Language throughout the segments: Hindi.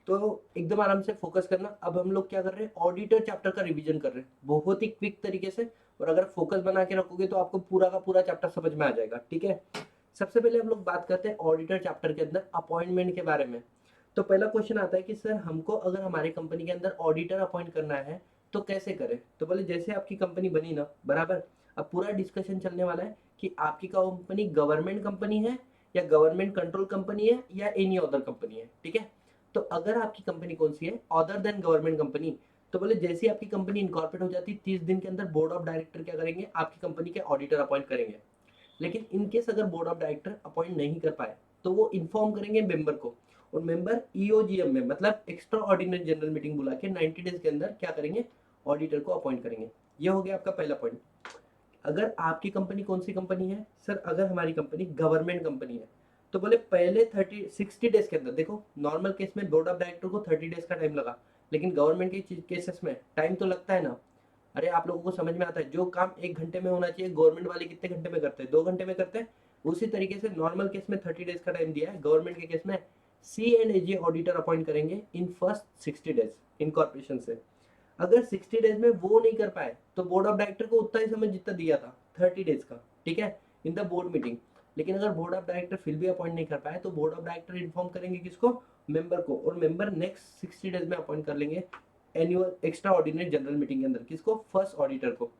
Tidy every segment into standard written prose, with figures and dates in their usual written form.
तो एकदम आराम से फोकस करना। अब हम लोग क्या कर रहे हैं, ऑडिटर चैप्टर का रिवीजन कर रहे हैं बहुत ही क्विक तरीके से, और अगर फोकस बना के रखोगे तो आपको पूरा का पूरा चैप्टर समझ में आ जाएगा, ठीक है। सबसे पहले हम लोग बात करते हैं ऑडिटर चैप्टर के अंदर अपॉइंटमेंट के बारे में। तो पहला क्वेश्चन आता है कि सर हमको अगर हमारी कंपनी के अंदर ऑडिटर अपॉइंट करना है तो कैसे करें। तो बोले जैसे आपकी कंपनी बनी ना, बराबर, अब पूरा डिस्कशन चलने वाला है कि आपकी कंपनी गवर्नमेंट कंपनी है या गवर्नमेंट कंट्रोल कंपनी है या एनी अदर कंपनी है, ठीक है। तो अगर आपकी कंपनी कौन सी है, अदर देन गवर्नमेंट कंपनी, तो बोले जैसे आपकी कंपनी इनकॉर्पोरेट हो जाती है 30 दिन के अंदर बोर्ड ऑफ डायरेक्टर क्या करेंगे, आपकी कंपनी के ऑडिटर अपॉइंट करेंगे। लेकिन इनकेस अगर बोर्ड ऑफ डायरेक्टर अपॉइंट नहीं कर पाए तो वो इन्फॉर्म करेंगे मेंबर को, और मेंबर ईओजीएम में मतलब एक्स्ट्रा ऑर्डिनरी जनरल मीटिंग बुला के 90 डेज के अंदर क्या करेंगे, ऑडिटर को अपॉइंट करेंगे। ये हो गया आपका पहला पॉइंट। अगर आपकी कंपनी कौन सी कंपनी है, सर अगर हमारी कंपनी गवर्नमेंट कंपनी है तो बोले पहले 60 डेज के अंदर, देखो नॉर्मल केस में बोर्ड ऑफ डायरेक्टर को 30 डेज का टाइम लगा, लेकिन गवर्नमेंट के केसेस में टाइम तो लगता है ना। अरे आप लोगों को समझ में आता है, जो काम 1 घंटे में होना चाहिए गवर्नमेंट वाले कितने घंटे में करते हैं, 2 घंटे में करते हैं। उसी तरीके से नॉर्मल केस में 30 डेज का टाइम दिया है, गवर्नमेंट के केस में C&AG ऑडिटर अपॉइंट करेंगे इन फर्स्ट 60 डेज इनकॉर्पोरेशन से। अगर 60 डेज में वो नहीं कर पाए तो बोर्ड ऑफ डायरेक्टर को उतना ही समय जितना दिया था 30 डेज का, ठीक है, इन द बोर्ड मीटिंग। लेकिन अगर बोर्ड ऑफ डायरेक्टर फिर भी अपॉइंट नहीं कर पाए तो बोर्ड ऑफ डायरेक्टर इन्फॉर्म करेंगे किसको, मेंबर को, और मेंबर नेक्स्ट 60 डेज में अपॉइंट कर लेंगे annual extra ordinary general meeting के अंदर किसको, फर्स्ट ऑडिटर को।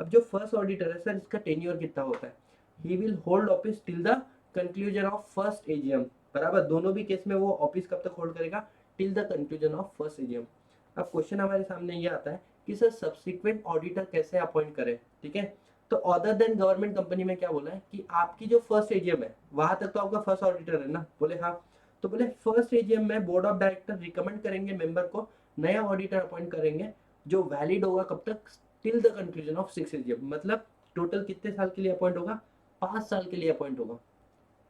अब जो फर्स्ट ऑडिटर है सर, इसका टेन्योर कितना होता है, he will hold office till the conclusion of first AGM, बराबर, दोनों भी केस में वो ऑफिस कब तक होल्ड करेगा, till the conclusion of first AGM. अब क्वेश्चन हमारे सामने ये आता है कि सर सब्सिक्वेंट ऑडिटर कैसे अपॉइंट करें, ठीक है। तो अदर देन गवर्नमेंट कंपनी में क्या बोला है कि आपकी जो फर्स्ट एजीएम है वहां तक तो आपका फर्स्ट ऑडिटर है ना, बोले हाँ। तो बोले फर्स्ट एजीएम में बोर्ड ऑफ डायरेक्टर रिकमेंड करेंगे मेंबर को, नया ऑडिटर अपॉइंट करेंगे जो वैलिड होगा कब तक, till the conclusion of six AGM, मतलब टोटल कितने साल के लिए अपॉइंट होगा, 5 साल के लिए अपॉइंट होगा।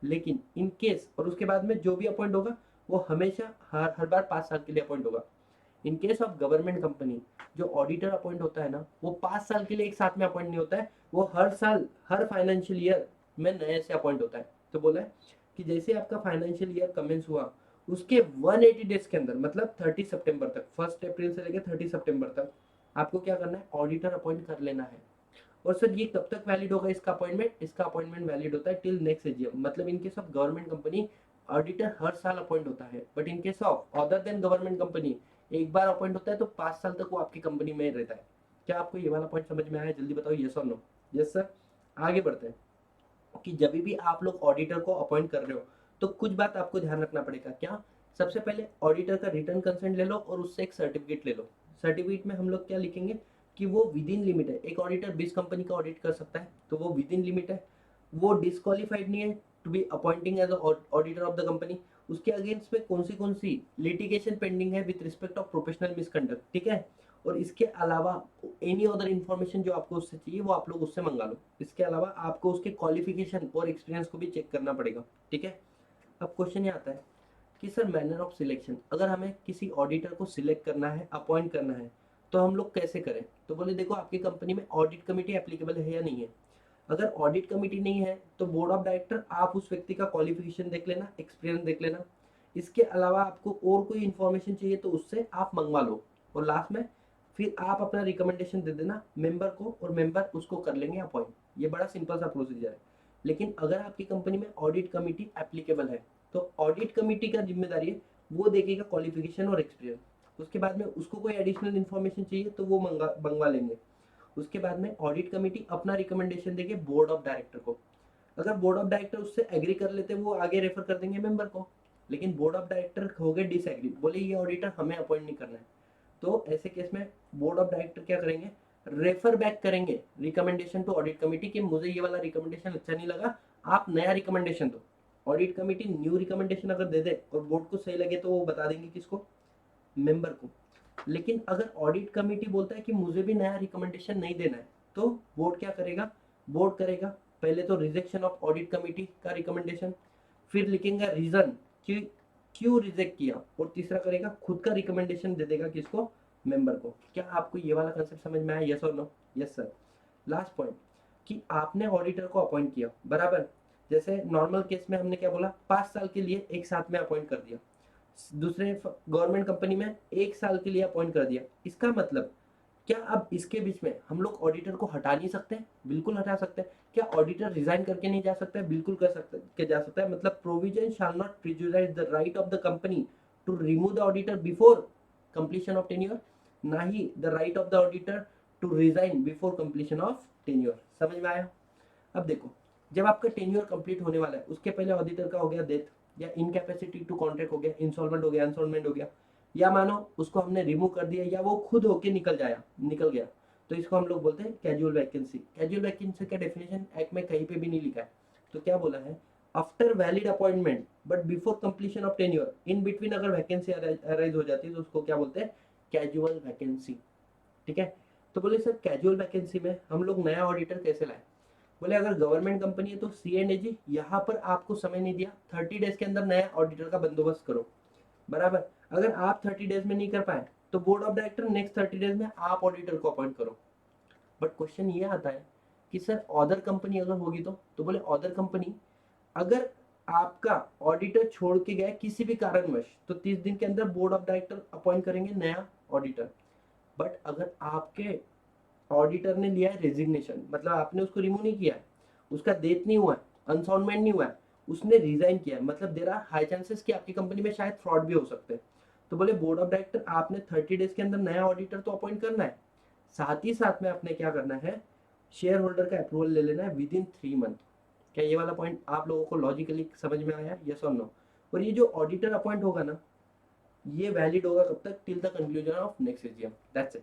लेकिन इन केस, और उसके बाद में जो भी अपॉइंट होगा वो हमेशा हर हर बार 5 साल के लिए अपॉइंट होगा। इन केस ऑफ गवर्नमेंट कंपनी जो ऑडिटर अपॉइंट होता है ना, वो 5 साल के लिए एक साथ में अपॉइंट नहीं होता है, वो हर साल हर फाइनेंशियल ईयर में नए से अपॉइंट होता है। तो बोला है कि जैसे आपका फाइनेंशियल ईयर कमेंस हुआ उसके 180 डेज के अंदर, मतलब 30 सितंबर तक, 1 अप्रैल से लेकर 30 सितंबर तक आपको क्या करना है, ऑडिटर अपॉइंट कर लेना है। और सर ये कब तक वैलिड होगा इसका अपॉइंटमेंट, इसका अपॉइंटमेंट वैलिड होता है टिल नेक्स्ट एजीएम, मतलब in case of government company auditor हर साल अपॉइंट होता है, but in case of other than government company एक बार अपॉइंट होता है तो 5 साल तक वो आपकी कंपनी में रहता है। क्या आपको ये वाला पॉइंट समझ में आया, जल्दी बताओ यस और नो। Yes sir. आगे बढ़ते हैं कि जब भी आप लोग ऑडिटर को अपॉइंट कर रहे हो तो कुछ बात आपको ध्यान रखना पड़ेगा। क्या, सबसे पहले ऑडिटर का रिटर्न कंसेंट ले लो और उससे एक सर्टिफिकेट ले लो। सर्टिफिकेट में हम लोग क्या लिखेंगे कि वो विद इन लिमिट है, एक ऑडिटर 20 कंपनी का ऑडिट कर सकता है तो वो विद इन लिमिट है, वो डिस्क्वालिफाइड नहीं है to be appointing as auditor of the company, उसके अगेंस्ट में कौन सी लिटिगेशन पेंडिंग है with respect of professional misconduct, ठीक है। और इसके अलावा एनी अदर इन्फॉर्मेशन जो आपको उससे चाहिए वो आप लोग उससे मंगा लो। इसके अलावा आपको उसके क्वालिफिकेशन और एक्सपीरियंस को भी चेक करना पड़ेगा, ठीक है। अब क्वेश्चन ये आता है कि सर मैनर ऑफ सिलेक्शन, अगर हमें किसी ऑडिटर को सिलेक्ट करना है, अपॉइंट करना है, तो हम लोग कैसे करें। तो बोले देखो आपकी कंपनी में ऑडिट कमेटी एप्लीकेबल है या नहीं है। अगर ऑडिट कमेटी नहीं है तो बोर्ड ऑफ डायरेक्टर आप उस व्यक्ति का क्वालिफिकेशन देख लेना, एक्सपीरियंस देख लेना। इसके अलावा आपको और कोई इन्फॉर्मेशन चाहिए तो उससे आप मंगवा लो, और लास्ट में फिर आप अपना रिकमेंडेशन दे देना मेंबर को और मेंबर उसको कर लेंगे अपॉइंट। ये बड़ा सिंपल सा प्रोसीजर है। लेकिन अगर आपकी कंपनी में ऑडिट कमेटी एप्लीकेबल है तो ऑडिट कमेटी का जिम्मेदारी है वो देखेगा क्वालिफिकेशन और एक्सपीरियंस, उसके बाद में उसको कोई एडिशनल इन्फॉर्मेशन चाहिए तो वो मंगवा लेंगे। उसके बाद में ऑडिट कमेटी अपना रिकमेंडेशन देगी बोर्ड ऑफ डायरेक्टर को। अगर बोर्ड ऑफ डायरेक्टर उससे एग्री कर लेते वो आगे रेफर कर देंगे मेंबर को। लेकिन बोर्ड ऑफ डायरेक्टर हो गए डिसएग्री, बोले ये ऑडिटर हमें अपॉइंट नहीं करना है, तो ऐसे केस में बोर्ड ऑफ डायरेक्टर क्या करेंगे, रेफर बैक करेंगे रिकमेंडेशन टू ऑडिट कमेटी कि मुझे ये वाला रिकमेंडेशन अच्छा नहीं लगा, आप नया रिकमेंडेशन दो। ऑडिट कमेटी न्यू रिकमेंडेशन अगर दे दे और बोर्ड को सही लगे तो वो बता देंगे किसको, मेंबर को। लेकिन अगर ऑडिट कमेटी बोलता है कि मुझे भी नया रिकमेंडेशन नहीं देना है तो बोर्ड क्या करेगा, बोर्ड करेगा पहले तो रिजेक्शन ऑफ ऑडिट कमेटी का रिकमेंडेशन, फिर लिखेंगे रीजन कि क्यों रिजेक्ट किया, और तीसरा करेगा खुद का रिकमेंडेशन दे देगा किसको, मेंबर को। क्या आपको ये वाला कंसेप्ट समझ में आया, यस और no. Yes sir. Last point कि आपने ऑडिटर को अपॉइंट किया, बराबर, जैसे नॉर्मल केस में हमने क्या बोला 5 साल के लिए एक साथ में अपॉइंट कर दिया। दूसरे गवर्नमेंट कंपनी में 1 साल के लिए अपॉइंट कर दिया। इसका मतलब क्या अब इसके बीच में हम लोग ऑडिटर को हटा नहीं सकते? बिल्कुल हटा सकते हैं। क्या ऑडिटर रिजाइन करके नहीं जा सकता है? बिल्कुल कर सकते के जा सकता है। मतलब provision shall not prejudice the right of the company to remove the auditor before completion of tenure, ना ही the right of the auditor to resign before completion of tenure. समझ में आया? अब देखो, जब आपका टेन्योर कंप्लीट होने वाला है उसके पहले ऑडिटर का हो गया डेथ, या इनकैपेसिटी टू कॉन्ट्रैक्ट हो गया, इंसॉल्वेंट हो गया, अनसॉल्वेंट हो गया, या मानो उसको हमने रिमूव कर दिया या वो खुद होके निकल गया, तो इसको हम लोग बोलते हैं कैजुअल वैकेंसी। कैजुअल वैकेंसी का डेफिनेशन एक्ट में कहीं पे भी नहीं लिखा है। तो क्या बोला है? After valid appointment but before completion of tenure, in between अगर वैकेंसी अराइज हो जाती है तो उसको क्या बोलते हैं? Casual vacancy. ठीक है। तो बोले सर कैजुअल वैकेंसी में हम लोग नया ऑडिटर कैसे लाए? बोले अगर गवर्नमेंट कंपनी है तो C&AG यहाँ पर आपको समय नहीं दिया, 30 डेज के अंदर नया ऑडिटर का बंदोबस्त करो, बराबर। अगर आप 30 डेज में नहीं कर पाए तो board of director next 30 days में आप ऑडिटर को अपॉइंट करो। बट क्वेश्चन ये आता है कि सर अदर कंपनी अगर होगी तो बोले अदर कंपनी अगर आपका ऑडिटर छोड़ के गया किसी भी कारणवश तो 30 दिन के अंदर बोर्ड ऑफ डायरेक्टर अपॉइंट करेंगे नया ऑडिटर। बट अगर आपके ऑडिटर ने लिया है रेजिग्नेशन, मतलब आपने उसको रिमूव नहीं किया है, उसका डेथ नहीं हुआ है, अनसॉन्मेंट नहीं हुआ है, उसने रिजाइन किया है, मतलब देर आर हाई चांसेस कि आपकी कंपनी में शायद फ्रॉड भी हो सकते हैं। तो बोले बोर्ड ऑफ डायरेक्टर आपने 30 डेज के अंदर नया ऑडिटर तो अपॉइंट करना है, साथ ही साथ में आपने क्या करना है? शेयर होल्डर का अप्रूवल ले लेना है विद इन 3 मंथ। क्या ये वाला पॉइंट आप लोगों को लॉजिकली समझ में आया? यस और नो? और ये जो ऑडिटर अपॉइंट होगा ना, ये वैलिड होगा कब तक? Till the conclusion of next AGM, that's it.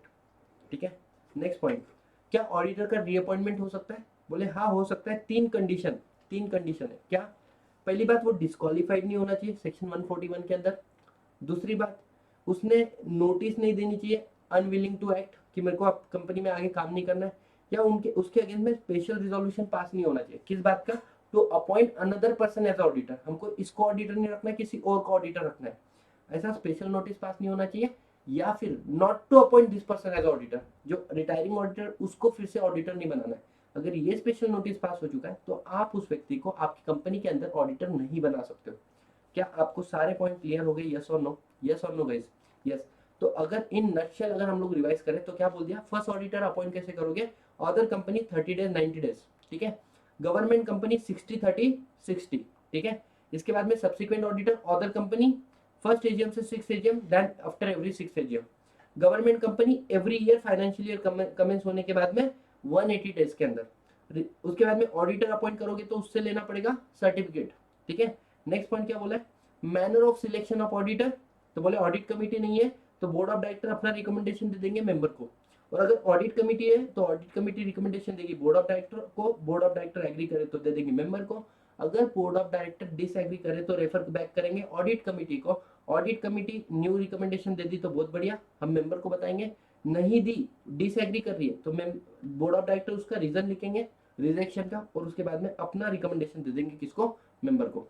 ठीक है। नेक्स्ट पॉइंट, क्या ऑडिटर का रीअपॉइंटमेंट हो सकता है? बोले हाँ हो सकता है। तीन कंडीशन है। क्या? पहली बात, वो डिस्क्वालीफाइड नहीं होना चाहिए सेक्शन 141 के अंदर। दूसरी बात, उसने नोटिस नहीं देनी चाहिए अनविलिंग टू एक्ट कि मेरे को आप कंपनी में आगे काम नहीं करना है, या उनके उसके अगेंस्ट में स्पेशल रिजोल्यूशन पास नहीं होना चाहिए। किस बात का? To appoint another person as auditor, हमको इसको ऑडिटर नहीं रखना है, किसी और को ऑडिटर रखना है, ऐसा स्पेशल नोटिस पास नहीं होना चाहिए। या फिर not to appoint this person as auditor, जो रिटायरिंग ऑडिटर उसको फिर से ऑडिटर नहीं बनाना है। अगर ये स्पेशल नोटिस पास हो चुका है तो आप उस व्यक्ति को आपकी कंपनी के अंदर ऑडिटर नहीं बना सकते हो। क्या आपको सारे पॉइंट क्लियर हो गए? यस और नो? यस और नो गाइस? यस। तो अगर इन नटशेल अगर हम लोग रिवाइज करें तो क्या बोल दिया? फर्स्ट ऑडिटर अपॉइंट कैसे करोगे? अदर कंपनी 30 डेज 90 डेज, ठीक है। गवर्नमेंट कंपनी 60 30 60, ठीक है। इसके बाद में subsequent auditor other company first AGM से 6 AGM, then after every 6 AGM. Government company every year financial year commence होने के बाद में 180 डेज के अंदर। उसके बाद में ऑडिटर अपॉइंट करोगे तो उससे लेना पड़ेगा सर्टिफिकेट, ठीक है। नेक्स्ट पॉइंट क्या बोला है? Manner of selection of auditor, तो बोले ऑडिट कमेटी नहीं है तो बोर्ड ऑफ डायरेक्टर अपना रिकमेंडेशन दे देंगे मेंबर को, और अगर ऑडिट कमेटी है तो ऑडिट कमेटी रिकमेंडेशन देगी बोर्ड ऑफ डायरेक्टर को, बोर्ड ऑफ डायरेक्टर एग्री करे तो दे देंगे मेंबर को, अगर बोर्ड ऑफ डायरेक्टर डिसएग्री करे तो रेफर बैक करेंगे ऑडिट कमेटी को। ऑडिट कमेटी न्यू रिकमेंडेशन दे दी तो बहुत बढ़िया, हम मेंबर को बताएंगे। नहीं दी, डिसएग्री कर रही है तो बोर्ड ऑफ डायरेक्टर उसका रीजन लिखेंगे रिजेक्शन का, और उसके बाद में अपना रिकमेंडेशन दे देंगे किसको? मेंबर को।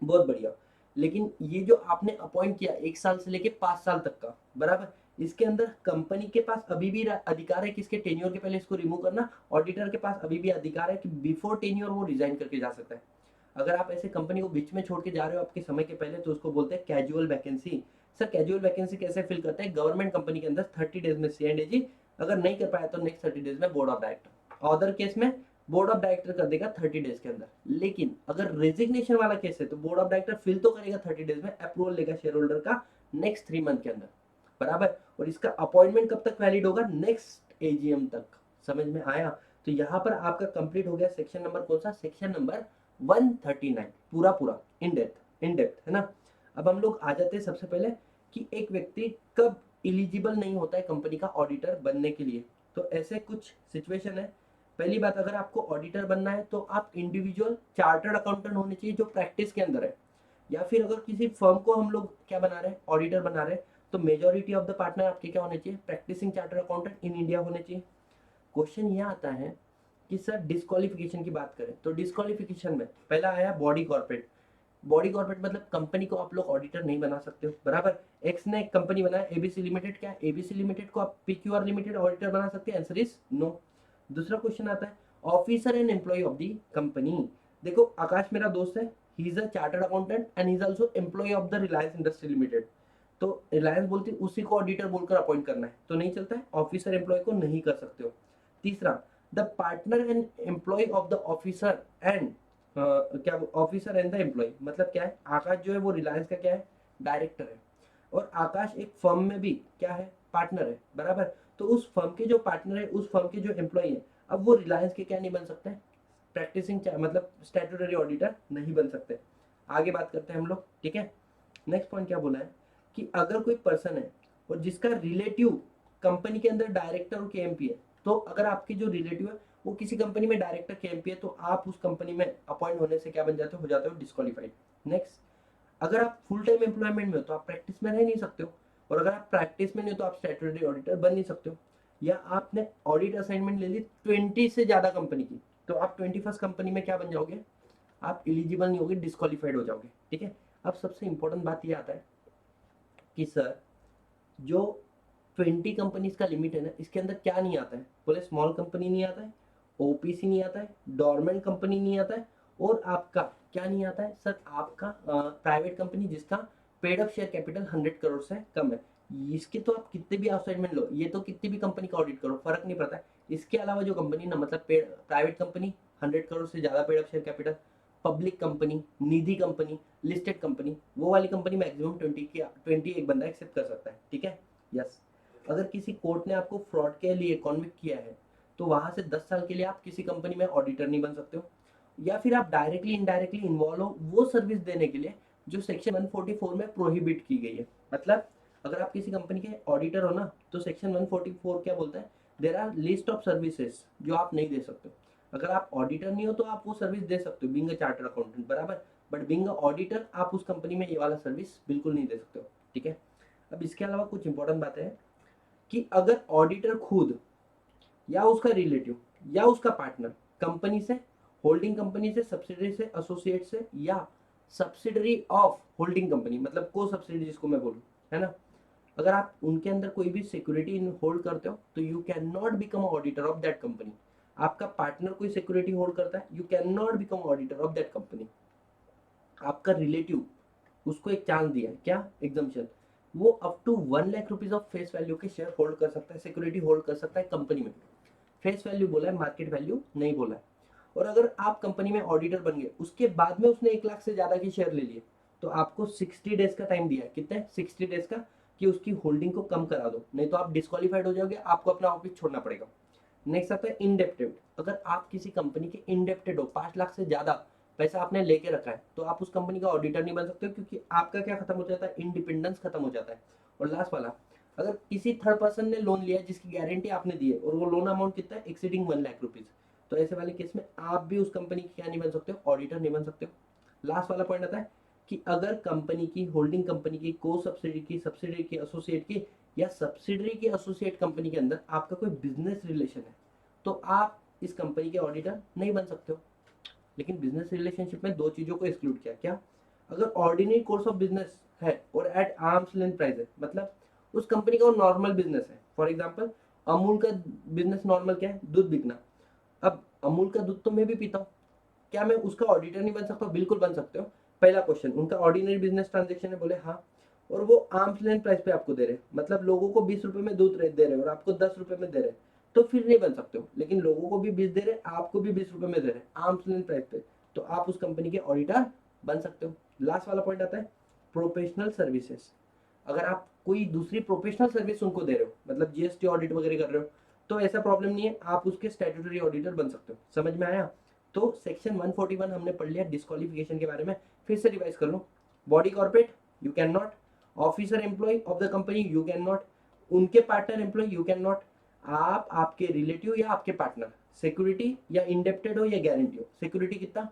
बहुत बढ़िया। लेकिन ये जो आपने अपॉइंट किया 1 साल से लेके 5 साल तक का, बराबर, इसके अंदर कंपनी के पास अभी भी अधिकार है किसके? टेन्योर के पहले इसको रिमूव करना। ऑडिटर के पास अभी भी अधिकार है कि बिफोर टेन्योर वो रिजाइन करके जा सकता है। अगर आप ऐसे कंपनी को बीच में छोड़ के जा रहे हो आपके समय के पहले तो उसको बोलते हैं casual vacancy. Sir casual vacancy कैसे फिल करते हैं? गवर्नमेंट कंपनी के अंदर 30 डेज में C&AG, अगर नहीं कर पाया तो नेक्स्ट 30 डेज में board of director, other case में बोर्ड ऑफ डायरेक्टर कर देगा 30 डेज के अंदर। लेकिन अगर रेजिग्नेशन वाला केस है तो बोर्ड ऑफ डायरेक्टर फिल तो करेगा 30 डेज में, अप्रूवल लेगा शेयर होल्डर का नेक्स्ट 3 मंथ के अंदर, बराबर। और इसका अपॉइंटमेंट कब तक वैलिड होगा? नेक्स्ट एजीएम तक। समझ में आया? तो यहाँ पर आपका कंप्लीट हो गया सेक्शन नंबर कौन सा? सेक्शन नंबर 139 पूरा पूरा इन डेप्थ, है ना। अब हम लोग आ जाते हैं सबसे पहले कि एक व्यक्ति कब इलिजिबल नहीं होता है कंपनी का ऑडिटर बनने के लिए। तो ऐसे कुछ सिचुएशन है। पहली बात, अगर आपको ऑडिटर बनना है तो आप इंडिविजुअल चार्टर्ड अकाउंटेंट होने चाहिए जो प्रैक्टिस के अंदर है, या फिर अगर किसी फर्म को हम लोग क्या बना रहे हैं? ऑडिटर बना रहे हैं, तो मेजोरिटी ऑफ द पार्टनर आपके क्या होने चाहिए? Practising chartered accountant in India होने चाहिए। क्वेश्चन ये आता है कि सर डिस्क्वालिफिकेशन की बात करें तो डिस्क्वालिफिकेशन में पहला आया बॉडी कॉर्पोरेट। बॉडी कॉर्पोरेट मतलब कंपनी को आप लोग ऑडिटर नहीं बना सकते हो, बराबर। एक्स ने कंपनी बनाया एबीसी लिमिटेड, क्या एबीसी लिमिटेड को आप पीक्यूआर लिमिटेड ऑडिटर बना सकते हैं? Answer is no. दूसरा क्वेश्चन आता है officer and employ of the company. देखो आकाश मेरा दोस्त है, he is a chartered accountant and he is also employ of the Reliance industry limited. तो रिलायंस बोलती है उसी को ऑडिटर बोलकर अपॉइंट करना है, तो नहीं चलता है, ऑफिसर एम्प्लॉय को नहीं कर सकते हो। तीसरा, the partner and employ of the officer and क्या ऑफिसर एंड द एम्प्लॉय, मतलब क्या है, आकाश जो है वो रिलायंस का क्या है, डायरेक्टर है, और आकाश एक फर्म में भी क्या है, पार्टनर है, बराबर। तो उस फर्म के जो पार्टनर है, उस फर्म के जो एम्प्लॉय है, अब वो रिलायंस के क्या नहीं बन सकते, प्रैक्टिसिंग मतलब स्टैट्यूटरी ऑडिटर नहीं बन सकते। आगे बात करते हैं हम लोग, ठीक है। नेक्स्ट पॉइंट क्या बोला है कि अगर कोई पर्सन है और जिसका रिलेटिव कंपनी के अंदर डायरेक्टर और केएमपी है, तो अगर आपके जो रिलेटिव है वो किसी कंपनी में डायरेक्टर केएमपी है, तो आप उस कंपनी में अपॉइंट होने से क्या बन जाते हो जाते हो डिस्क्वालीफाइड। नेक्स्ट, अगर आप फुल टाइम एम्प्लॉयमेंट में हो तो आप प्रैक्टिस में रह नहीं सकते हो, और अगर आप प्रैक्टिस में नहीं हो तो आप स्टैट्यूटरी ऑडिटर बन नहीं सकते हो। या आपने ऑडिट असाइनमेंट ले ली 20 से ज्यादा कंपनी की, तो आप 21st कंपनी में क्या बन जाओगे, आप एलिजिबल नहीं होगे, डिस्क्वालीफाइड हो जाओगे, ठीक है। अब सबसे इंपॉर्टेंट बात ये आता है कि सर जो 20 कंपनीज का लिमिट है ना, इसके अंदर क्या नहीं आता है, बोले स्मॉल कंपनी नहीं आता है, ओपीसी नहीं आता है, डोरमेंट कंपनी नहीं आता है, और आपका क्या नहीं आता है सर, आपका प्राइवेट कंपनी जिसका paid up share capital 100 crore से कम है। इसके तो आप कितने भी असाइनमेंट लो, ये तो कितनी भी कंपनी का ऑडिट करो, फर्क नहीं पड़ता है। इसके अलावा जो कंपनी ना, मतलब पेड प्राइवेट कंपनी 100 करोड़ से ज्यादा paid up share capital, public company, Nidhi company, listed company, वो वाली कंपनी मैक्सिमम 20 एक बंदा एक्सेप्ट कर सकता है, ठीक है। यस, अगर किसी कोर्ट ने आपको फ्रॉड के लिए कॉन्विक्ट किया है, तो वहां से 10 साल के लिए आप किसी कंपनी में ऑडिटर नहीं बन सकते हो, या फिर आप डायरेक्टली इनडायरेक्टली इन्वॉल्व हो वो सर्विस देने के लिए जो सेक्शन 144 में प्रोहिबिट की गई है। मतलब अगर आप किसी कंपनी के ऑडिटर हो ना, तो सेक्शन 144 क्या बोलता है, there are list of services जो आप नहीं दे सकते हो। अगर आप ऑडिटर नहीं हो तो आप वो सर्विस दे सकते हो, बीइंग अ चार्टर्ड अकाउंटेंट, बराबर, बट बीइंग अ ऑडिटर आप उस कंपनी में ये वाला सर्विस बिल्कुल नहीं दे सकते हो, ठीक है। अब इसके अलावा कुछ इंपॉर्टेंट बातें हैं कि अगर ऑडिटर खुद या उसका रिलेटिव या उसका पार्टनर कंपनी से, होल्डिंग कंपनी से, सब्सिडरी से, एसोसिएट से, या सब्सिडरी ऑफ होल्डिंग कंपनी, मतलब को सब्सिडरी जिसको मैं बोलूँ, है ना, अगर आप उनके अंदर कोई भी सिक्योरिटी होल्ड करते हो, तो you can not become auditor of that company. आपका पार्टनर कोई सिक्योरिटी होल्ड करता है, you can not become auditor of that company. आपका रिलेटिव, उसको एक चांस दिया है, क्या एग्जाम्पशन, वो up to 1 lakh rupees of face value के शेयर होल्ड कर सकता है, सिक्योरिटी होल्ड कर सकता है कंपनी में। फेस वैल्यू बोला है, मार्केट वैल्यू नहीं बोला है। और अगर आप कंपनी में ऑडिटर बन गए, उसके बाद में उसने 1 लाख से ज्यादा की शेयर ले लिए, तो आपको 60 डेज का टाइम दिया है, कितने 60 डेज का, कि उसकी होल्डिंग को कम करा दो, नहीं तो आप डिस्क्वालीफाइड हो जाओगे, आपको अपना ऑफिस छोड़ना पड़ेगा। नेक्स्ट आता है इंडेप्टेड। अगर आप किसी कंपनी के इंडेप्टेड हो, 5 लाख से ज्यादा पैसा आपने लेके रखा है, तो आप उस कंपनी का ऑडिटर नहीं बन सकते हो, क्योंकि आपका क्या खत्म हो जाता है, इंडिपेंडेंस खत्म हो जाता है। और लास्ट वाला, अगर किसी थर्ड पर्सन ने लोन लिया जिसकी गारंटी आपने दी है, और वो लोन अमाउंट कितना है, एक्सीडिंग 1 लाख रुपीज, तो ऐसे वाले केस में आप भी उस कंपनी की क्या नहीं बन सकते हो, ऑडिटर नहीं बन सकते हो। लास्ट वाला पॉइंट आता है कि अगर कंपनी की, होल्डिंग कंपनी की, को सब्सिडी की, सब्सिडरी की, एसोसिएट की, या सब्सिडरी की एसोसिएट कंपनी के अंदर आपका कोई बिजनेस रिलेशन है, तो आप इस कंपनी के ऑडिटर नहीं बन सकते हो। लेकिन बिजनेस रिलेशनशिप में दो चीजों को एक्सक्लूड किया, क्या, अगर ऑर्डिनरी कोर्स ऑफ बिजनेस है और एट आर्म्स लेंथ प्राइस है, मतलब उस कंपनी का वो नॉर्मल बिजनेस है, फॉर एग्जांपल अमूल का बिजनेस नॉर्मल क्या है, दूध बिकना। अब अमूल का दूध तो मैं भी पीता हूँ, क्या मैं उसका ऑडिटर नहीं बन सकता? बिल्कुल बन सकते हो। पहला क्वेश्चन, उनका ऑर्डिनरी बिजनेस ट्रांजेक्शन है, बोले हाँ, और वो आर्म्स लेंथ प्राइस पे आपको दे रहे हैं, मतलब लोगों को 20 रुपए में दूध दे रहे हैं और आपको 10 रुपए में दे रहे हैं, तो फिर नहीं बन सकते हो। लेकिन लोगों को भी 20 दे रहे हैं, आपको भी 20 रुपए में दे रहे हैं आर्म्स लेंथ प्राइस पे, तो आप उस कंपनी के ऑडिटर बन सकते हो। लास्ट वाला पॉइंट आता है प्रोफेशनल सर्विसेज। अगर आप कोई दूसरी प्रोफेशनल सर्विस उनको दे रहे हो, मतलब जीएसटी ऑडिट वगैरह कर रहे हो, तो ऐसा प्रॉब्लम नहीं है, आप उसके स्टैट्यूटरी ऑडिटर बन सकते हो। समझ में आया? तो सेक्शन 141 हमने पढ़ लिया डिस्क्वालिफिकेशन के बारे में, फिर से रिवाइज कर लो। Body corporate you can not, officer employ of the company you can not, उनके partner employ you can not, आप आपके रिलेटिव या आपके पार्टनर, सिक्योरिटी या इंडेप्टेड हो या गारंटी हो। सिक्योरिटी कितना,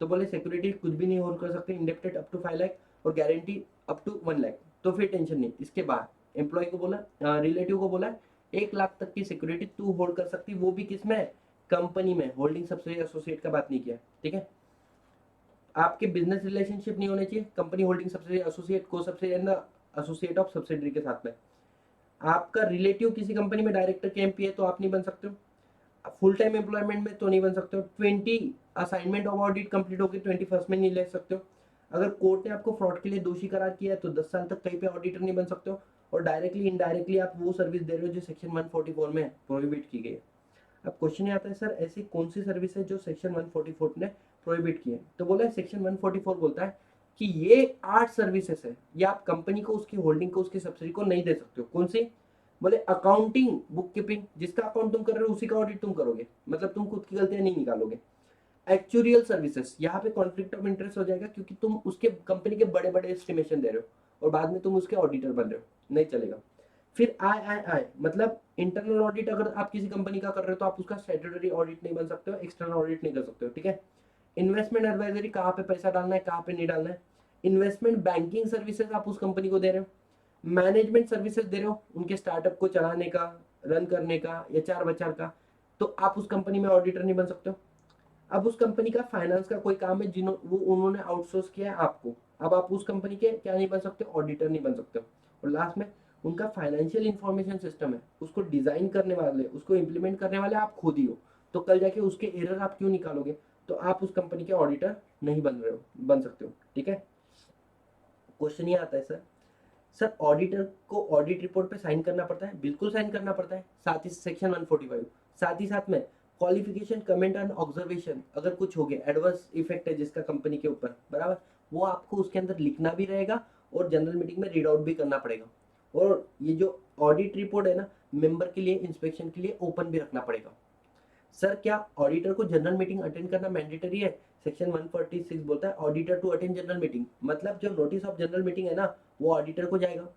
तो बोले सिक्योरिटी कुछ भी नहीं होल्ड कर सकते, इंडेप्टेड अप टू 5 लाख और गारंटी अप टू 1 लाख, तो फिर टेंशन नहीं। इसके बाद एम्प्लॉय को बोला, रिलेटिव को बोला 1 लाख तक की सिक्योरिटी तू होल्ड कर सकती, वो भी किसमें, कंपनी में, होल्डिंग सब्सिडी एसोसिएट का बात नहीं किया, ठीक है। आपके बिजनेस रिलेशनशिप नहीं होने चाहिए कंपनी, होल्डिंग सब्सिडी एसोसिएट, को subsidy and associate of subsidiary के साथ में। आपका रिलेटिव किसी कंपनी में डायरेक्टर के एमपी है, तो आप नहीं बन सकते हो। फुल टाइम एम्प्लॉयमेंट में तो नहीं बन सकते हो। 20 असाइनमेंट ऑफ ऑडिट कंप्लीट होगी 21st में नहीं ले सकते हो। अगर कोर्ट ने आपको फ्रॉड के लिए दोषी करार किया है तो 10 साल तक कहीं पे ऑडिटर नहीं बन सकते हो। और डायरेक्टली इनडायरेक्टली आप वो सर्विस दे रहे हो जो सेक्शन 144 में प्रोहिबिट की गई है। अब क्वेश्चन ये आता है, सर ऐसी कौन सी सर्विस है जो सेक्शन 144 ने प्रोहिबिट की है? तो बोला है सेक्शन 144 बोलता है कि ये 8 सर्विसेज है, ये आप कंपनी को, उसकी होल्डिंग को, उसकी सब्सिडी को नहीं दे सकते हो। कौन सी? बोले अकाउंटिंग, बुक कीपिंग, जिसका अकाउंट तुम कर रहे हो उसी का ऑडिट तुम करोगे, मतलब तुम खुद की गलतियां नहीं निकालोगे। एक्चुरियल सर्विसेज, यहाँ पे कॉन्फ्लिक्ट ऑफ इंटरेस्ट हो जाएगा क्योंकि तुम उसके कंपनी के बड़े बड़े एस्टिमेशन दे रहे हो और बाद में तुम उसके ऑडिटर बन रहे हो, नहीं चलेगा। फिर आई मतलब इंटरनल ऑडिट, अगर आप किसी कंपनी का कर रहे हो तो आप उसका स्टैट्यूटरी ऑडिट नहीं बन सकते हो, एक्सटर्नल ऑडिट नहीं कर सकते हो, ठीक है। इन्वेस्टमेंट एडवाइजरी, कहाँ पे पैसा डालना है कहाँ पे नहीं डालना है। इन्वेस्टमेंट बैंकिंग सर्विसेज आप उस कंपनी को दे रहे हो। मैनेजमेंट सर्विसेज दे रहे हो उनके स्टार्टअप को चलाने का, रन करने का, एचआर बचार का, तो आप उस कंपनी में ऑडिटर नहीं बन सकते हो। अब उस कंपनी का फाइनेंस का कोई काम है वो उन्होंने आउटसोर्स किया है आपको, अब आप उस कंपनी के क्या नहीं बन सकते? ऑडिटर नहीं बन सकते हो। और लास्ट में उनका फाइनेंशियल इंफॉर्मेशन सिस्टम है, उसको डिजाइन करने वाले, उसको इम्प्लीमेंट करने वाले आप खुद ही हो। तो कल जाके उसके एरर आप क्यों निकालोगे? तो आप उस कंपनी के ऑडिटर नहीं बन रहे हो, बन सकते हो, ठीक है। क्वेश्चन ये आता है, सर सर ऑडिटर को ऑडिट रिपोर्ट पे साइन करना पड़ता है? बिल्कुल साइन करना पड़ता है, साथ ही सेक्शन 145, साथ ही साथ में क्वालिफिकेशन, कमेंट एंड ऑब्जर्वेशन, अगर कुछ हो गया एडवर्स इफेक्ट है जिसका कंपनी के ऊपर, बराबर, वो आपको उसके अंदर लिखना भी रहेगा और जनरल मीटिंग में रीड आउट भी करना पड़ेगा। और ये जो ऑडिट रिपोर्ट है ना, मेंबर के लिए इंस्पेक्शन के लिए ओपन भी रखना पड़ेगा। सर क्या ऑडिटर को जनरल मीटिंग अटेंड करना मैंडेटरी है? सेक्शन 146 बोलता है auditor to attend general meeting, मतलब जो नोटिस ऑफ जनरल मीटिंग है ना, वो ऑडिटर को जाएगा,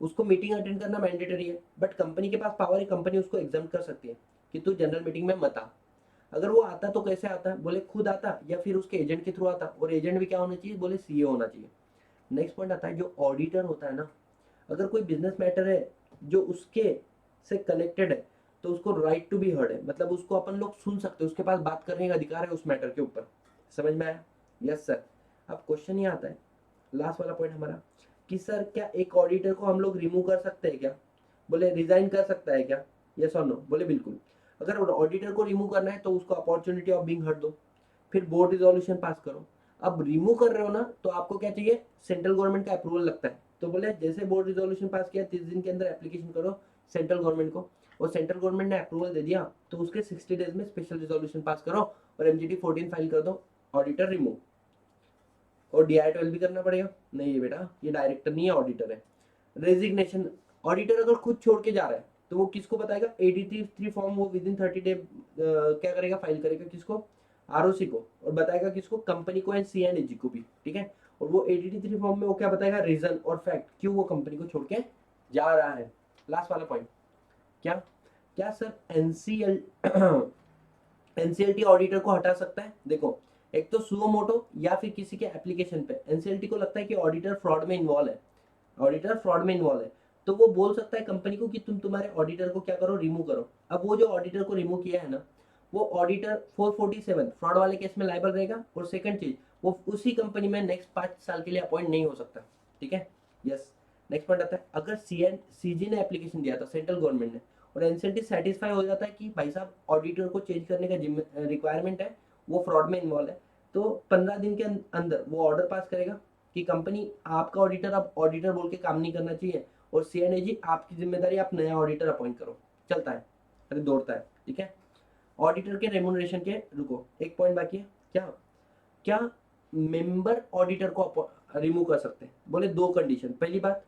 उसको मीटिंग अटेंड करना मैंडेटरी है। बट कंपनी के पास पावर है, कंपनी उसको एग्जाम कर सकती है कि तू जनरल मीटिंग में मत आ। अगर वो आता तो कैसे आता? बोले खुद आता या फिर उसके एजेंट के थ्रू आता, और एजेंट भी क्या होना चाहिए? बोले सीए होना चाहिए। नेक्स्ट पॉइंट आता है, जो ऑडिटर होता है ना, अगर कोई बिजनेस मैटर है जो उसके से कनेक्टेड है तो उसको राइट टू बी हर्ड है, मतलब उसको अपन लोग सुन सकते हैं, उसके पास बात करने का अधिकार है उस मैटर के ऊपर। समझ में आया? Yes sir. अब क्वेश्चन ये आता है, लास्ट वाला पॉइंट हमारा, कि सर क्या एक ऑडिटर को हम लोग रिमूव कर सकते हैं क्या? बोले रिजाइन कर सकता है क्या? यस और नो? बोले बिल्कुल। अगर ऑडिटर को रिमूव करना है तो उसको अपॉर्चुनिटी ऑफ बीइंग हर्ड दो, फिर बोर्ड रिजोल्यूशन पास करो। अब रिमूव कर रहे हो ना, तो आपको क्या चाहिए? सेंट्रल गवर्नमेंट का अप्रूवल लगता है। तो बोले जैसे बोर्ड रिजोल्यूशन पास किया 30 दिन के अंदर एप्लीकेशन करो सेंट्रल गवर्नमेंट को, और सेंट्रल गवर्नमेंट ने अप्रूवल दे दिया तो उसके 60 डेज में स्पेशल रिजोल्यूशन पास करो और एमजीटी 14 फाइल कर दो, ऑडिटर रिमूव। और डीआई 12 भी करना पड़ेगा? नहीं बेटा, ये डायरेक्टर नहीं है, ऑडिटर है। रेजिग्नेशन, ऑडिटर अगर खुद छोड़ के जा रहा है तो वो किसको बताएगा? 83 फॉर्म वो विद इन 30 डे क्या करेगा? फाइल करेगा। किसको? आरओसी को। और बताएगा किसको? कंपनी को एंड सी एंड एजी को भी, ठीक है। और वो 83 फॉर्म में वो क्या बताएगा? रीजन और फैक्ट क्यों वो कंपनी को छोड़ के जा रहा है। लास्ट वाला पॉइंट, क्या क्या सर एनसीएल एनसीएलटी ऑडिटर को हटा सकता है? देखो, एक तो सुओ मोटो या फिर किसी के एप्लीकेशन पे एनसीएलटी को लगता है कि ऑडिटर फ्रॉड में इन्वॉल्व है, ऑडिटर फ्रॉड में इन्वॉल्व है, तो वो बोल सकता है कंपनी को कि तुम तुम्हारे ऑडिटर को क्या करो? रिमूव करो। अब वो जो ऑडिटर को रिमूव किया है ना, वो ऑडिटर 447 फ्रॉड वाले केस में लायबल रहेगा। और सेकंड चीज, वो उसी कंपनी में नेक्स्ट 5 साल के लिए अपॉइंट नहीं हो सकता, ठीक है। यस। नेक्स्ट पॉइंट आता है, अगर सीजी ने एप्लीकेशन दिया था सेंट्रल गवर्नमेंट ने, और एनसीएलटी सेटिस्फाई हो जाता है कि भाई साहब ऑडिटर को चेंज करने का रिक्वायरमेंट है, वो फ्रॉड में इन्वॉल्व है, तो 15 दिन के अंदर वो ऑर्डर पास करेगा कि कंपनी आपका ऑडिटर अब ऑडिटर बोल के काम नहीं करना चाहिए, और सीएनएजी आपकी जिम्मेदारी, आप नया ऑडिटर अपॉइंट करो। चलता है, अरे दौड़ता है, ठीक है। ऑडिटर के रेमुनरेशन के, रुको एक पॉइंट बाकी है, क्या क्या मेंबर ऑडिटर को रिमूव कर सकते हैं? बोले दो कंडीशन। पहली बात,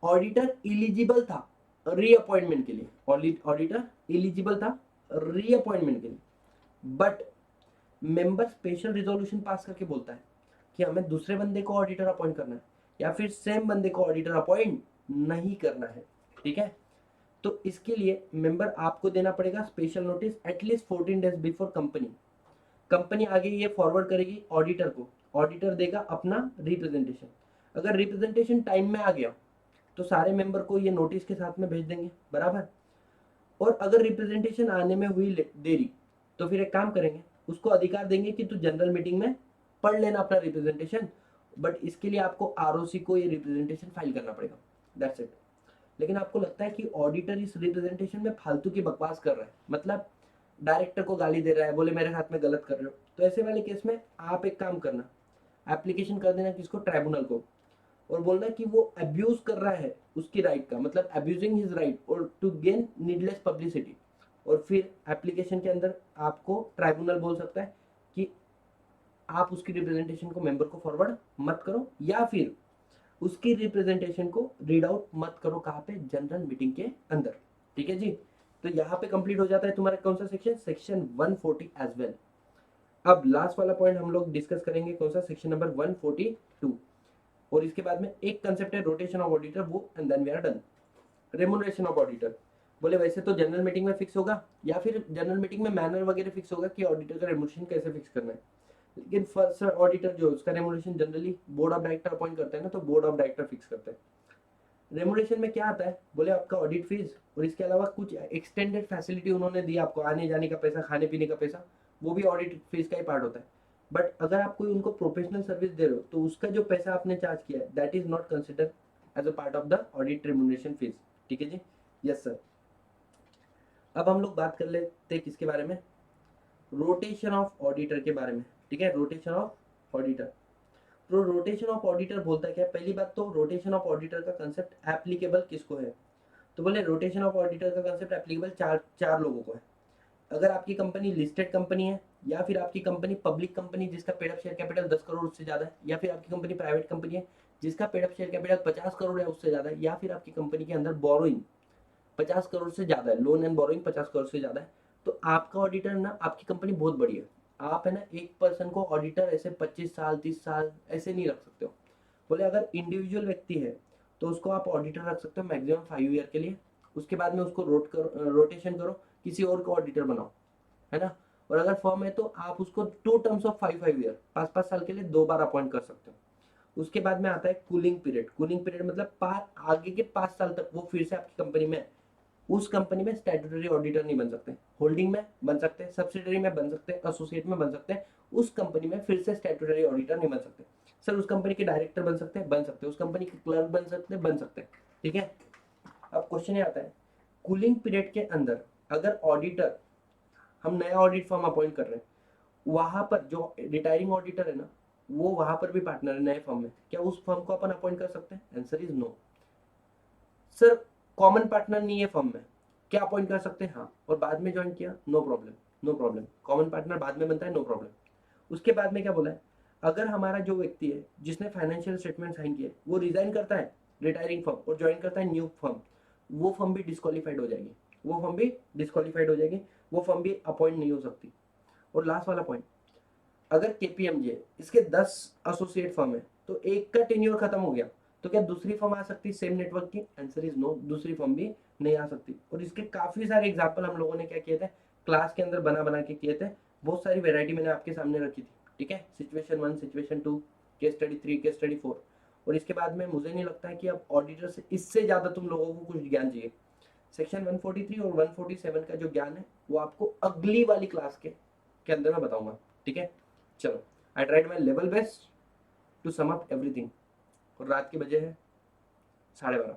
ऑडिटर इलिजिबल था रीअपॉइंटमेंट के लिए, ऑडिटर इलिजिबल था रीअपॉइंटमेंट के लिए, but member special resolution pass करके बोलता है कि हमें दूसरे बंदे को ऑडिटर अपॉइंट करना है या फिर सेम बंदे को ऑडिटर अपॉइंट नहीं करना है, ठीक है। तो इसके लिए मेंबर आपको देना पड़ेगा special notice at least 14 days before company. Company आगे ये फॉरवर्ड करेगी ऑडिटर को, ऑडिटर देगा अपना रिप्रेजेंटेशन। अगर रिप्रेजेंटेशन टाइम में आ गया तो सारे मेंबर को ये नोटिस के साथ में भेज देंगे, बराबर। और अगर रिप्रेजेंटेशन आने में हुई देरी तो फिर एक काम करेंगे, उसको अधिकार देंगे कि तू जनरल मीटिंग में पढ़ लेना अपना रिप्रेजेंटेशन, बट इसके लिए आपको आरओसी को ये रिप्रेजेंटेशन फाइल करना पड़ेगा, दैट्स इट। लेकिन आपको लगता है कि ऑडिटर इस रिप्रेजेंटेशन में फालतू की बकवास कर रहा है, मतलब डायरेक्टर को गाली दे रहा है, बोले मेरे साथ में गलत कर रहे हो, तो ऐसे वाले केस में आप एक काम करना, एप्लीकेशन कर देना किसको, ट्राइब्यूनल को, और बोलना कि वो अब्यूज कर रहा है उसकी राइट का, मतलब अब्यूजिंग हिज राइट और टू गेन नीडलेस पब्लिसिटी। और फिर एप्लीकेशन के अंदर आपको ट्राइब्यूनल बोल सकता है कि आप उसकी रिप्रेजेंटेशन को मेंबर को फॉरवर्ड मत करो, या फिर उसकी रिप्रेजेंटेशन को रीड आउट मत करो, कहाँ पे, जनरल मीटिंग के अंदर। ठीक है जी, तो यहाँ पे कंप्लीट हो जाता है तुम्हारा कौन सा सेक्शन, सेक्शन 140 एज वेल। अब लास्ट वाला पॉइंट हम लोग डिस्कस करेंगे, कौन सा, सेक्शन नंबर 142, और इसके बाद में एक कंसेप्ट है रोटेशन ऑफ ऑडिटर, वो and then we are done. Remuneration of auditor, बोले वैसे तो जनरल मीटिंग में फिक्स होगा, या फिर जनरल मीटिंग में मैनर वगैरह फिक्स होगा कि ऑडिटर का रेमुनरेशन कैसे फिक्स करना है, लेकिन फर्स्ट ऑडिटर जो उसका remuneration generally board of director appoint करते हैं ना, तो बोर्ड ऑफ डायरेक्टर फिक्स करते हैं। रेमुनरेशन में क्या आता है, बोले आपका ऑडिट फीस और इसके अलावा कुछ एक्सटेंडेड फैसिलिटी उन्होंने दी आपको, आने जाने का पैसा, खाने पीने का पैसा, वो भी ऑडिट फीस का ही पार्ट होता है। बट अगर आप कोई उनको प्रोफेशनल सर्विस दे रहे हो, तो उसका जो पैसा आपने चार्ज किया है, that is not consider as a part of the audit remuneration fees. ठीक है जी, यस सर। अब हम लोग बात कर लेते हैं किसके बारे में, रोटेशन ऑफ ऑडिटर के बारे में। ठीक है, रोटेशन ऑफ ऑडिटर। तो रोटेशन ऑफ ऑडिटर बोलता है क्या, पहली बात तो रोटेशन ऑफ ऑडिटर का कंसेप्ट एप्लीकेबल किसको है, तो बोले रोटेशन ऑफ ऑडिटर का कंसेप्ट एप्लीकेबल चार लोगों को है। अगर आपकी कंपनी लिस्टेड कंपनी है, या फिर आपकी कंपनी पब्लिक कंपनी जिसका paid up share capital 10 crore उससे ज्यादा है, या फिर आपकी कंपनी प्राइवेट कंपनी है जिसका paid up share capital 50 crore है उससे ज्यादा है, या फिर आपकी कंपनी के अंदर बोरोइंग 50 करोड़ से ज्यादा है, लोन एंड बोरोइंग 50 करोड़ से ज्यादा है, तो आपका ऑडिटर ना, आपकी कंपनी बहुत बड़ी है, आप है ना एक पर्सन को ऑडिटर ऐसे 25 साल 30 साल ऐसे नहीं रख सकते हो। बोले अगर इंडिविजुअल व्यक्ति है तो उसको आप ऑडिटर रख सकते हो मैक्सिमम 5 ईयर के लिए, उसके बाद में उसको रोटेशन करो, किसी और को ऑडिटर बनाओ, है ना। और अगर फर्म है तो आप उसको 2 टर्म्स ऑफ 5 ईयर 5 साल के लिए 2 बार अपॉइंट कर सकते हो। उसके बाद में आता है कूलिंग पीरियड। कूलिंग पीरियड मतलब आगे के 5 साल तक वो फिर से आपकी कंपनी में, उस कंपनी में स्टैट्यूटरी ऑडिटर नहीं बन सकते, होल्डिंग में बन सकते हैं, सब्सिडरी में बन सकते हैं, एसोसिएट में बन सकते हैं, उस कंपनी में फिर से स्टैट्यूटरी ऑडिटर नहीं बन सकते। सर उस कंपनी के डायरेक्टर बन सकते हैं, बन सकते हैं, उस कंपनी के क्लर्क बन सकते हैं, बन सकते हैं। ठीक है, अब क्वेश्चन ये आता है, कूलिंग पीरियड के अंदर अगर ऑडिटर, हम नया ऑडिट फर्म अपॉइंट कर रहे हैं, वहां पर जो रिटायरिंग ऑडिटर है ना, वो वहां पर भी पार्टनर है नए फर्म में, क्या उस फर्म को अपन अपॉइंट कर सकते हैं, answer is no. Sir common partner नहीं है फर्म में, क्या अपॉइंट कर सकते हैं, हाँ, और बाद में ज्वाइन किया, no problem, no problem, common partner बाद में बनता है, नो प्रॉब्लम। उसके बाद में क्या बोला है, अगर हमारा जो व्यक्ति है जिसने फाइनेंशियल स्टेटमेंट साइन किया वो रिजाइन करता है रिटायरिंग फर्म और ज्वाइन करता है न्यू फर्म, वो फर्म भी डिस्क्वालीफाइड हो जाएगी, वो फर्म भी डिस्क्वालीफाइड हो जाएगी, वो फर्म भी अपॉइंट नहीं हो सकती। और लास्ट वाला पॉइंट, अगर केपीएमजी है, इसके 10 एसोसिएट फर्म है, तो एक का टेन्योर खत्म हो गया, तो क्या दूसरी फर्म आ सकती है सेम नेटवर्क की, आंसर इज नो, दूसरी फर्म भी नहीं आ सकती। और इसके काफी सारे एग्जांपल हम लोगों ने क्या किए थे, क्लास के अंदर बना बना के किए थे, बहुत सारी वेरायटी मैंने आपके सामने रखी थी। ठीक है, situation 1, situation 2, case study 3, case study 4। और इसके बाद में मुझे नहीं लगता है कि अब ऑडिटर से इससे ज्यादा तुम लोगों को कुछ ज्ञान चाहिए। सेक्शन 143 और 147 का जो ज्ञान है वो आपको अगली वाली क्लास के अंदर मैं बताऊंगा। ठीक है, चलो, I tried my level best to sum up everything. और रात के बजे है 12:30।